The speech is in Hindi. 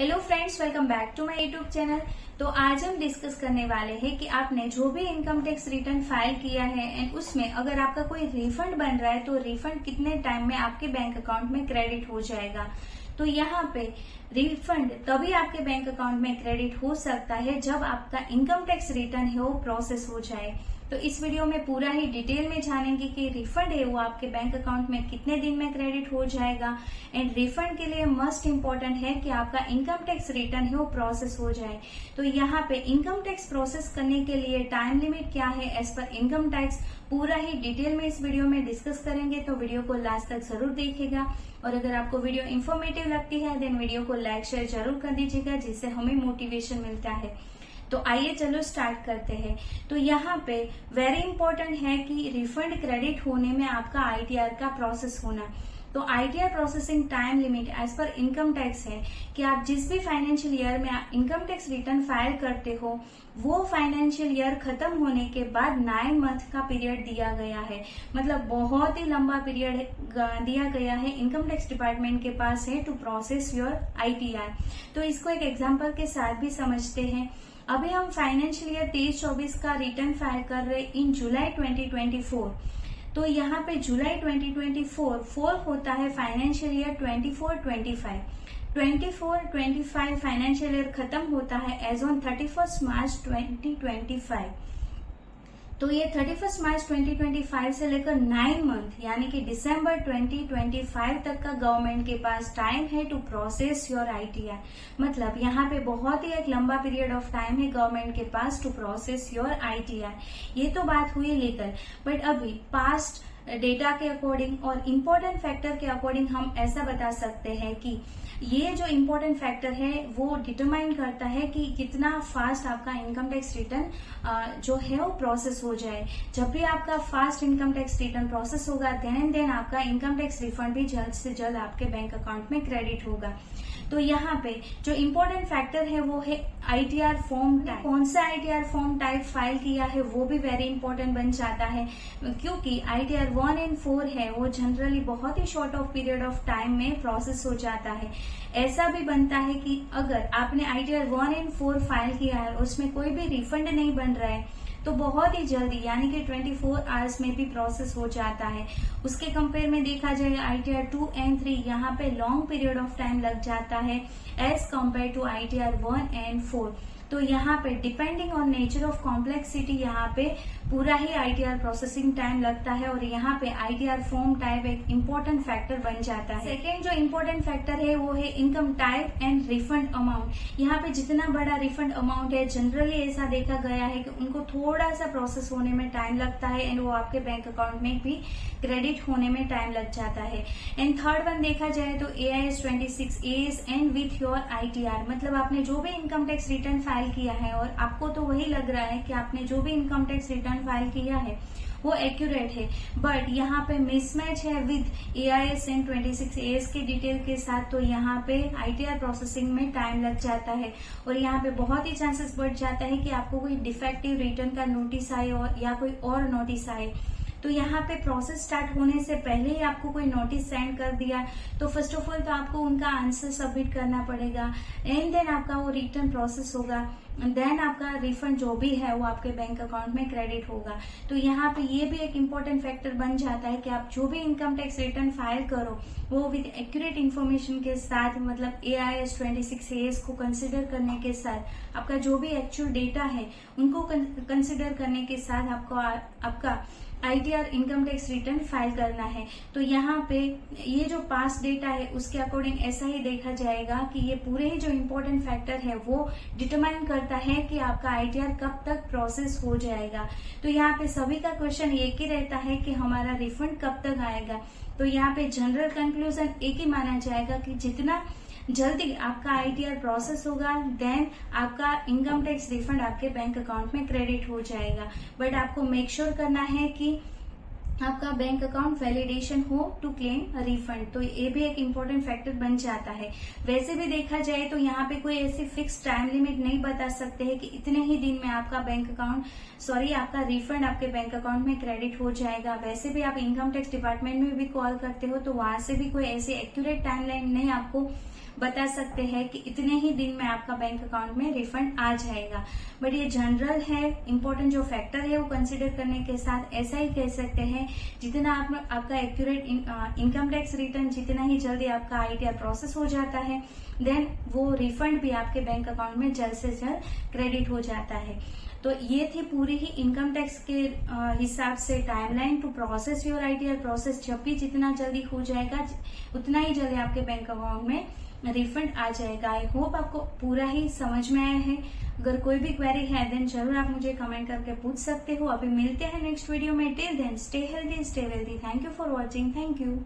Hello friends, welcome back to my YouTube channel. तो आज हम डिस्कस करने वाले हैं कि आपने जो भी इनकम टैक्स रिटर्न फाइल किया है एंड उसमें अगर आपका कोई रिफंड बन रहा है तो रिफंड कितने टाइम में आपके बैंक अकाउंट में क्रेडिट हो जाएगा। तो यहाँ पे रिफंड तभी आपके बैंक अकाउंट में क्रेडिट हो सकता है जब आपका इनकम टैक्स रिटर्न है वो प्रोसेस हो जाए। तो इस वीडियो में पूरा ही डिटेल में जानेंगे कि रिफंड है वो आपके बैंक अकाउंट में कितने दिन में क्रेडिट हो जाएगा एंड रिफंड के लिए मस्ट इम्पोर्टेंट है कि आपका इनकम टैक्स रिटर्न है वो प्रोसेस हो जाए। तो यहाँ पे इनकम टैक्स प्रोसेस करने के लिए टाइम लिमिट क्या है एज पर इनकम टैक्स, पूरा ही डिटेल में इस वीडियो में डिस्कस करेंगे। तो वीडियो को लास्ट तक जरूर देखिएगा और अगर आपको वीडियो इन्फॉर्मेटिव लगती है देन वीडियो को लाइक शेयर जरूर कर दीजिएगा जिससे हमें मोटिवेशन मिलता है। तो आइए चलो स्टार्ट करते हैं। तो यहाँ पे वेरी इंपॉर्टेंट है कि रिफंड क्रेडिट होने में आपका आईटीआर का प्रोसेस होना। तो ITR processing time limit as per income tax है कि आप जिस भी फाइनेंशियल ईयर में इनकम टैक्स रिटर्न फाइल करते हो वो फाइनेंशियल ईयर खत्म होने के बाद 9 मंथ का पीरियड दिया गया है। मतलब बहुत ही लंबा पीरियड दिया गया है इनकम टैक्स डिपार्टमेंट के पास है टू प्रोसेस योर आईटीआर। तो इसको एक एग्जाम्पल के साथ भी समझते हैं। अभी हम फाइनेंशियल ईयर 23-24 का रिटर्न फाइल कर रहे इन जुलाई 2024। तो यहाँ पे जुलाई 2024 फोल होता है फाइनेंशियल ईयर 24-25। 24-25 फाइनेंशियल ईयर खत्म होता है एज ऑन 31 मार्च 2025। तो ये 31 मार्च 2025 से लेकर 9 मंथ यानी कि दिसंबर 2025 तक का गवर्नमेंट के पास टाइम है टू प्रोसेस योर आईटीआर। मतलब यहाँ पे बहुत ही एक लंबा पीरियड ऑफ टाइम है गवर्नमेंट के पास टू प्रोसेस योर आईटीआर। ये तो बात हुई लीगल, बट अभी पास्ट डेटा के अकॉर्डिंग और इम्पोर्टेंट फैक्टर के अकॉर्डिंग हम ऐसा बता सकते हैं कि ये जो इम्पोर्टेंट फैक्टर है वो डिटरमाइन करता है कि कितना फास्ट आपका इनकम टैक्स रिटर्न जो है वो प्रोसेस हो जाए। जब भी आपका fast income tax return process होगा देन आपका इनकम टैक्स रिफंड भी जल्द से जल्द आपके बैंक अकाउंट में क्रेडिट होगा। तो यहाँ पे जो इम्पोर्टेंट फैक्टर है वो है आईटीआर फॉर्म टाइप। कौन सा आईटीआर फॉर्म टाइप फाइल किया है वो भी वेरी इंपॉर्टेंट बन जाता है क्योंकि आईटीआर 1 एंड 4 है वो जनरली बहुत ही short of period of time में प्रोसेस हो जाता है। ऐसा भी बनता है कि अगर आपने आईटीआर 1 एंड 4 फाइल किया है और उसमें कोई भी रिफंड नहीं बन रहा है तो बहुत ही जल्दी यानी कि 24 आवर्स में भी प्रोसेस हो जाता है। उसके कंपेयर में देखा जाए आईटीआर 2 एंड 3 यहाँ पे लॉन्ग पीरियड ऑफ टाइम लग जाता है as compare to ITR 1 and 4। तो यहाँ पे depending on nature of complexity यहाँ पे पूरा ही आईटीआर प्रोसेसिंग टाइम लगता है और यहाँ पे आईटीआर फॉर्म टाइप एक इम्पोर्टेंट फैक्टर बन जाता है। सेकेंड जो इम्पोर्टेंट फैक्टर है वो है income type and refund amount. यहाँ पे जितना बड़ा रिफंड अमाउंट है जनरली ऐसा देखा गया है कि उनको थोड़ा सा प्रोसेस होने में टाइम लगता है एंड वो आपके बैंक अकाउंट में भी क्रेडिट होने में टाइम लग जाता है। एंड थर्ड वन देखा जाए तो AIS 26 as and with your ITR. मतलब आपने जो भी इनकम टैक्स रिटर्न फाइल किया है और आपको तो वही लग रहा है कि आपने जो भी इनकम टैक्स रिटर्न फाइल किया है वो एक्यूरेट है, बट यहाँ पे मिसमैच है विद AIS एंड 26 एज के डिटेल के साथ। तो यहाँ पे आईटीआर प्रोसेसिंग में टाइम लग जाता है और यहाँ पे बहुत ही चांसेस बढ़ जाता है कि आपको कोई डिफेक्टिव रिटर्न का नोटिस आए और या कोई और नोटिस आए। तो यहाँ पे प्रोसेस स्टार्ट होने से पहले ही आपको कोई नोटिस सेंड कर दिया तो फर्स्ट ऑफ ऑल तो आपको उनका आंसर सबमिट करना पड़ेगा एंड देन आपका वो रिटर्न प्रोसेस होगा, देन आपका रिफंड जो भी है वो आपके बैंक अकाउंट में क्रेडिट होगा। तो यहाँ पे ये भी एक इम्पोर्टेंट फैक्टर बन जाता है कि आप जो भी इनकम टैक्स रिटर्न फाइल करो वो विद एक्यूरेट इन्फॉर्मेशन के साथ, मतलब AIS 26 एज को कंसिडर करने के साथ, आपका जो भी एक्चुअल डेटा है उनको कंसिडर करने के साथ आपको आपका ITR income tax return file करना है। तो यहाँ पे ये जो पास्ट डेटा है उसके अकॉर्डिंग ऐसा ही देखा जाएगा कि ये पूरे ही जो इम्पोर्टेंट फैक्टर है वो डिटरमाइन करता है कि आपका आईटीआर कब तक प्रोसेस हो जाएगा। तो यहाँ पे सभी का क्वेश्चन एक ही रहता है कि हमारा रिफंड कब तक आएगा। तो यहाँ पे जनरल कंक्लूजन एक ही माना जाएगा कि जितना जल्दी आपका आईटीआर प्रोसेस होगा देन आपका इनकम टैक्स रिफंड आपके बैंक अकाउंट में क्रेडिट हो जाएगा। बट आपको मेक श्योर करना है कि आपका बैंक अकाउंट वैलिडेशन हो टू क्लेम रिफंड। तो ये भी एक इम्पोर्टेंट फैक्टर बन जाता है। वैसे भी देखा जाए तो यहाँ पे कोई ऐसी फिक्स टाइम लिमिट नहीं बता सकते हैं कि इतने ही दिन में आपका आपका रिफंड आपके बैंक अकाउंट में क्रेडिट हो जाएगा। वैसे भी आप इनकम टैक्स डिपार्टमेंट में भी कॉल करते हो तो वहां से भी कोई ऐसी एक्यूरेट टाइमलाइन नहीं आपको बता सकते हैं कि इतने ही दिन में आपका बैंक अकाउंट में रिफंड आ जाएगा। बट ये जनरल है, इम्पोर्टेंट जो फैक्टर है वो कंसिडर करने के साथ ऐसा ही कह सकते हैं, जितना आपका एक्यूरेट इनकम टैक्स रिटर्न जितना ही जल्दी आपका आईटीआर प्रोसेस हो जाता है, देन वो रिफंड भी आपके बैंक अकाउंट में जल्द से जल्द क्रेडिट हो जाता है। तो ये थी पूरी ही इनकम टैक्स के हिसाब से timeline to process your ITR process. जब भी जितना जल्दी हो जाएगा उतना ही जल्दी आपके बैंक अकाउंट में रिफंड आ जाएगा। आई होप आपको पूरा ही समझ में आया है। अगर कोई भी क्वेरी है देन जरूर आप मुझे कमेंट करके पूछ सकते हो। अभी मिलते हैं नेक्स्ट वीडियो में। Till then stay healthy, stay wealthy. Thank you for watching. Thank you.